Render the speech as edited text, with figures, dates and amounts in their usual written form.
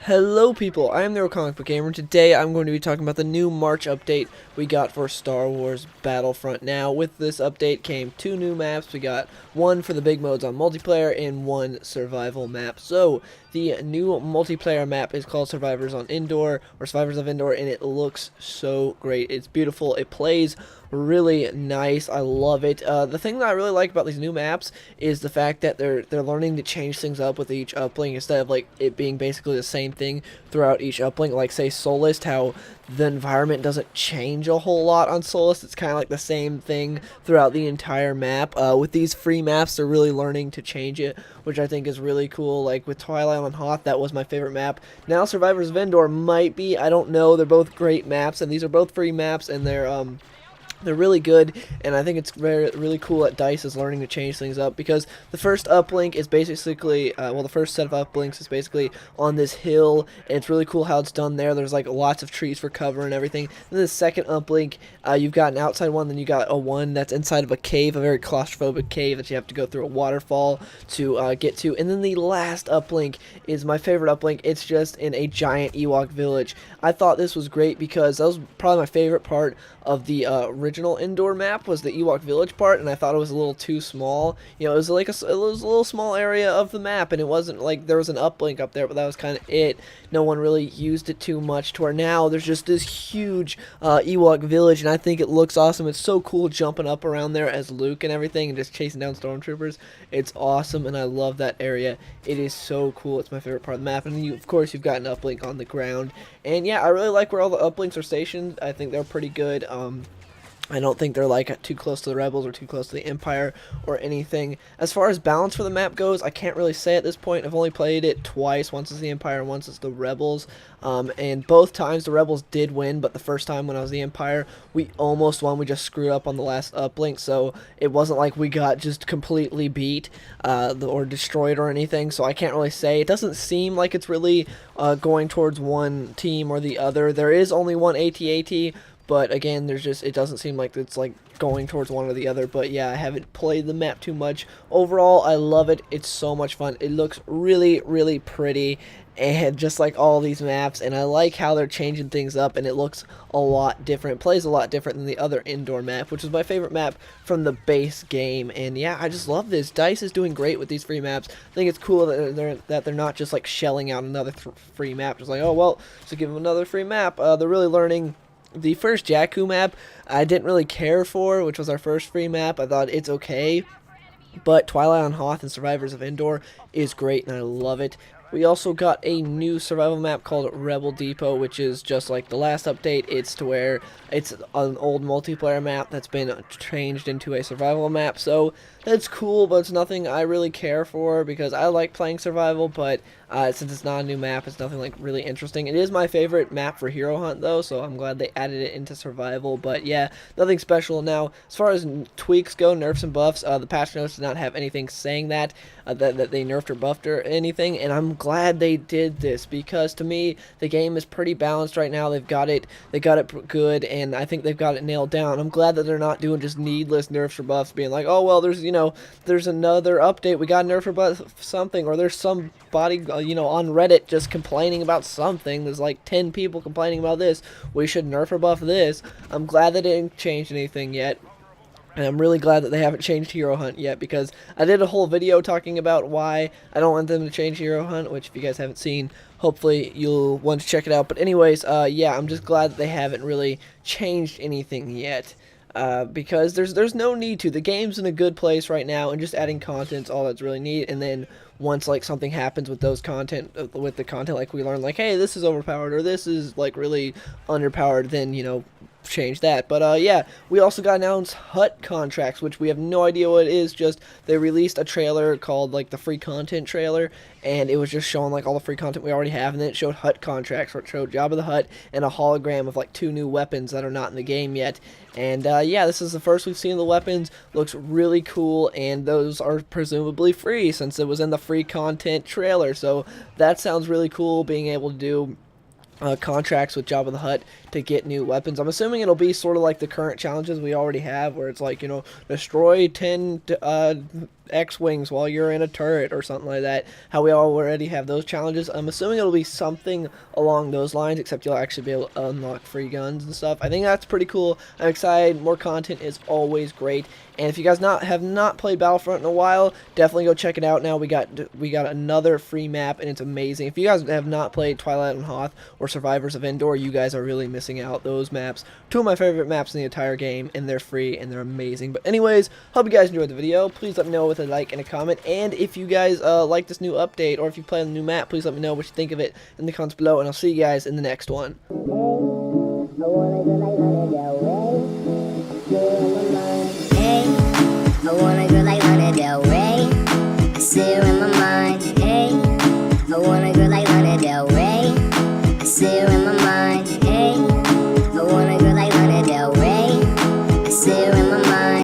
Hello people, I am the Comic Book Gamer, and today I'm going to be talking about the new March update we got for Star Wars Battlefront. Now, with this update came two new maps. We got one for the big modes on multiplayer and one survival map. So, the new multiplayer map is called Survivors on Endor, or Survivors of Endor, and it looks so great. It's beautiful, it plays really nice. I love it. The thing that I really like about these new maps is the fact that they're learning to change things up with each uplink instead of like it being basically the same thing throughout each uplink. Like say Solist, how the environment doesn't change a whole lot on Solist. It's kind of like the same thing throughout the entire map. With these free maps, they're really learning to change it, which I think is really cool. Like with Twilight on Hoth, that was my favorite map. Now Survivors of Endor might be. I don't know. They're both great maps, and these are both free maps, and they're really good, and I think it's really cool that DICE is learning to change things up, because the first uplink is basically, the first set of uplinks is basically on this hill, and it's really cool how it's done there. There's like lots of trees for cover and everything. Then the second uplink, you've got an outside one, then you got a one that's inside of a cave, a very claustrophobic cave that you have to go through a waterfall to get to. And then the last uplink is my favorite uplink. It's just in a giant Ewok village. I thought this was great because that was probably my favorite part of the original Endor map, was the Ewok village part, and I thought it was a little too small. You know, it was like it was a little small area of the map, and it wasn't like there was an uplink up there, but that was kind of it. No one really used it too much, to where now there's just this huge Ewok village, and I think it looks awesome. It's so cool jumping up around there as Luke and everything, and just chasing down stormtroopers. It's awesome, and I love that area. It is so cool. It's my favorite part of the map, and you, of course, you've got an uplink on the ground. And yeah, I really like where all the uplinks are stationed. I think they're pretty good. I don't think they're like too close to the Rebels or too close to the Empire or anything. As far as balance for the map goes, I can't really say at this point. I've only played it twice. Once it's the Empire, once it's the Rebels. And both times the Rebels did win, but the first time when I was the Empire, we almost won. We just screwed up on the last uplink, so it wasn't like we got just completely beat or destroyed or anything. So I can't really say. It doesn't seem like it's really going towards one team or the other. There is only one AT-AT. But again, it doesn't seem like it's like going towards one or the other. But yeah, I haven't played the map too much. Overall, I love it. It's so much fun. It looks really, really pretty, and just like all these maps. And I like how they're changing things up, and it looks a lot different. It plays a lot different than the other Endor map, which is my favorite map from the base game. And yeah, I just love this. DICE is doing great with these free maps. I think it's cool that they're not just like shelling out another free map. Just like, oh well, so give them another free map. They're really learning. The first Jakku map, I didn't really care for, which was our first free map. I thought it's okay, but Twilight on Hoth and Survivors of Endor is great, and I love it. We also got a new survival map called Rebel Depot, which is just like the last update. It's to where it's an old multiplayer map that's been changed into a survival map. So that's cool, but it's nothing I really care for, because I like playing survival, but since it's not a new map, it's nothing like really interesting. It is my favorite map for Hero Hunt though, so I'm glad they added it into survival. But yeah, nothing special. Now, as far as tweaks go, nerfs and buffs, the patch notes did not have anything saying that they nerfed or buffed or anything, and I'm glad they did this, because to me the game is pretty balanced right now. They got it good, and I think they've got it nailed down. I'm glad that they're not doing just needless nerfs or buffs, being like, oh well, there's another update, we got a nerf or buff something, or there's somebody on Reddit just complaining about something. There's like 10 people complaining about this. We should nerf or buff this. I'm glad they didn't change anything yet. And I'm really glad that they haven't changed Hero Hunt yet, because I did a whole video talking about why I don't want them to change Hero Hunt, which if you guys haven't seen, hopefully you'll want to check it out. But anyways, yeah, I'm just glad that they haven't really changed anything yet. Because there's no need to. The game's in a good place right now, and just adding content's all that's really neat. And then once like something happens with the content, like we learn like, hey, this is overpowered or this is like really underpowered, then change that. But yeah, we also got announced hut contracts, which we have no idea what it is. Just they released a trailer called like the free content trailer, and it was just showing like all the free content we already have, and then it showed hut contracts, where it showed Jabba the Hutt and a hologram of like 2 new weapons that are not in the game yet. And yeah, this is the first we've seen of the weapons. Looks really cool, and those are presumably free since it was in the free content trailer. So that sounds really cool, being able to do contracts with Jabba the Hutt to get new weapons. I'm assuming it'll be sort of like the current challenges we already have, where it's like, destroy 10 X-Wings while you're in a turret or something like that, how we already have those challenges. I'm assuming it'll be something along those lines, except you'll actually be able to unlock free guns and stuff. I think that's pretty cool. I'm excited. More content is always great. And if you guys have not played Battlefront in a while, definitely go check it out now. We got another free map, and it's amazing. If you guys have not played Twilight on Hoth or Survivors of Endor, you guys are really missing out. Those maps, two of my favorite maps in the entire game, and they're free and they're amazing. But anyways, hope you guys enjoyed the video. Please let me know with a like and a comment. And if you guys like this new update, or if you play on the new map, please let me know what you think of it in the comments below. And I'll see you guys in the next one. I wanna go like Lana Del Rey. I sit around